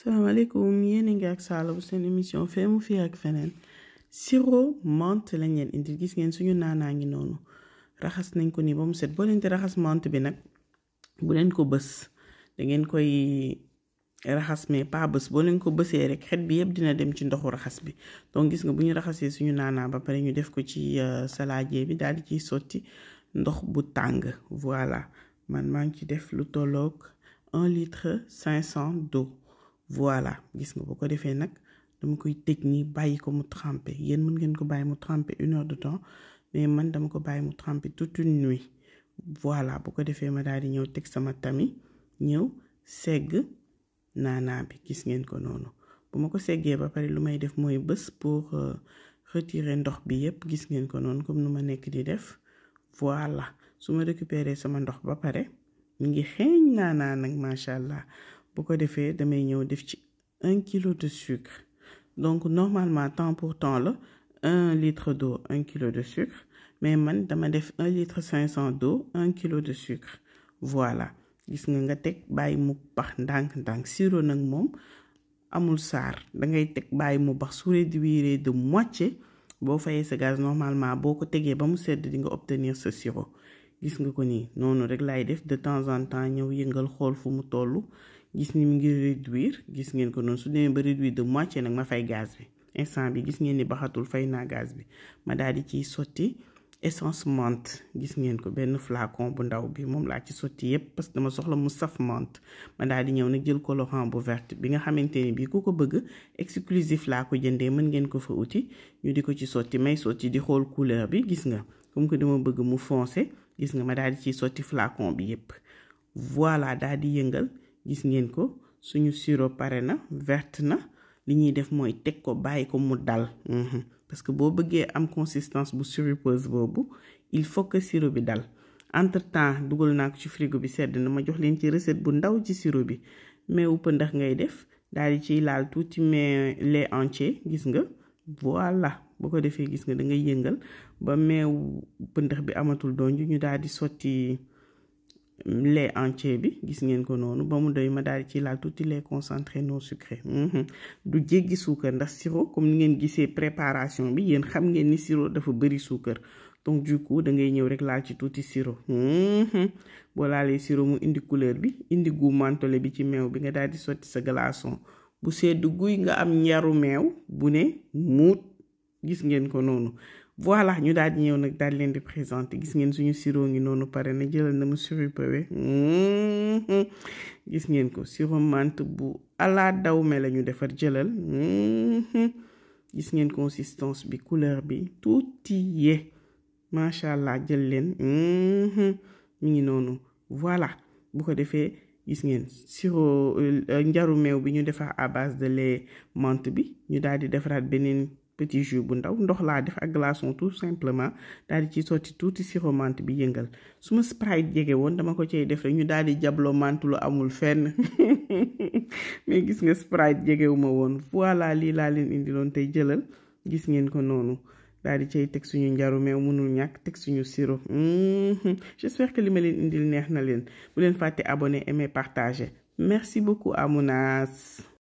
salaamaaleykum yéen a ngi ak Sala bu seen émission Feemu fii ak Feneen sirop menthe lañ leen indi gis ngeen suñu naanaa ngi noonu raxas nañ ko nii ba mu set boo leen di raxas menthe bi nag bu leen ko bës da ngeen koy raxas mais pas bës boo leen ko bësee rek xet bi yëpp dina dem ci ndoxu raxas bi donc gis nga bu ñu raxasee suñu naanaa ba pare ñu def ko ci saladier bi daal di ciy sotti ndox bu tàng voilà man maa ngi ci def lu tolloog 1 litre 500 d'eau. Voilà gis nga bu ko defee nag dama koy tëj nii bàyyi ko mu tremper yéen mën ngeen ko bàyyi mu tremper 1 heure de temps mais man dama ko bàyyi mu tremper toute une nuit voilà bu ko defee ma daal di ñëw teg sama tami ñëw segg naanaa bi gis ngeen ko noonu bu ma ko seggee ba pare lu may def mooy bës pour retirer ndox bi yépp gis ngeen ko noonu comme nu ma nekk di def voilà su ma récupérer sama ndox ba pare mi ngi xeeñ naanaa nag macha allah. bu ko defee damay ñëw def ci 1 kilo de sucre donc normalement temps pour temps la 1 litre d'eau 1 kilo de sucre mais man dama def 1 litre 500 d'eau 1 kilo de sucre voilà gis nga teg bàyyi mu bax ndànk sirop nag moom amul saar dangay teg bàyyi mu bax su réduire de moitié boo fayee sa gaz normalement boo ko tegee ba mu sedd di nga obtenir sa sirop gis nga ko nii noonu rek laay def de temps en temps ñëw yëngal xool fu mu tollu gis ni mu ngi réduire gis ngeen ko noonu su demee ba réduire de moitié nag ma fay gaz bi instant bi gis ngeen ni baxatul fay naa gaz bi ma daal di ciy sotti essence menthe gis ngeen ko benn flacon bu ndaw bi moom laa ci sotti yépp parce que dama soxla mu saf menthe ma daal di ñëw nag jël colorant bu vert bi nga xamante ni bii ku ko bëgg exclusif laa ko jëndee mën ngeen ko fa uti ñu di ko ci sotti may sotti di xool couleur bi gis nga comme que dama bëgg mu foncé gis nga ma daal di ciy sotti flacon bi yépp voilà daal di yëngal gis ngeen ko suñu sirop pare na verte na li ñuy def mooy teg ko bàyyi ko mu dal parce que boo bëggee am consistance bu sirupeuse boobu il faut que sirop bi dal entre temps dugal naa ko ci frigo bi sedd na ma jox leen ci recette bu ndaw ci sirop bi mais wu pëndax ngay def daal di ciy laal tuuti mais lait entier gis nga voilà boo ko defee gis nga da ngay yëngal ba meew pëndax bi amatul donju ñu daal di sotti lait entier bi gis ngeen ko noonu ba mu doy ma daal ci laal tuuti lait concentré non sucré du jéggi suukar ndax sirop comme ni ngeen gisee préparation bi yéen xam ngeen ni sirop dafa bëri suukar donc du coup da ngay ñëw rek laal ci tuuti sirop boo laalee sirop mu indi couleur bi indi goût mentholé bi ci meew bi nga daal di sotti sa glaçon bu sedd guy nga am njaru meew bu ne muut gis ngeen ko noonu voilà ñu daal di ñëw nag daal leen di présenter gis ngeen suñu sirop ngi noonu pare na jëlal na mu sirupewe gis ngeen ko sirop menthe bu ala dawme la ñu defar jëlal gis ngeen consistance bi couleur bi tuuti ye macha allah jël leen mi ngi noonu voilà bu ko defee gis ngeen sirop njaru meew bi ñu defar à base de lait menthe bi ñu daal di defaraat beneen petit jus bu ndaw ndox laa def ak glaçon tout simplement daal di ci sotti tuuti sirop menthe bi yëngal su ma sprite jege woon dama ko cay def rek ñu daal di jabloo menthe lu amul fenn mais gis nga sprite jegewuma woon voilà lii laa leen indiloon tey jëlal gis ngeen ko noonu daal di cay teg suñu njaru meew mënul ñàkk teg suñu sirop j'espère que li ma leen indil neex na leen bu leen fàtte abonné aimer partager merci beaucoup Amounas.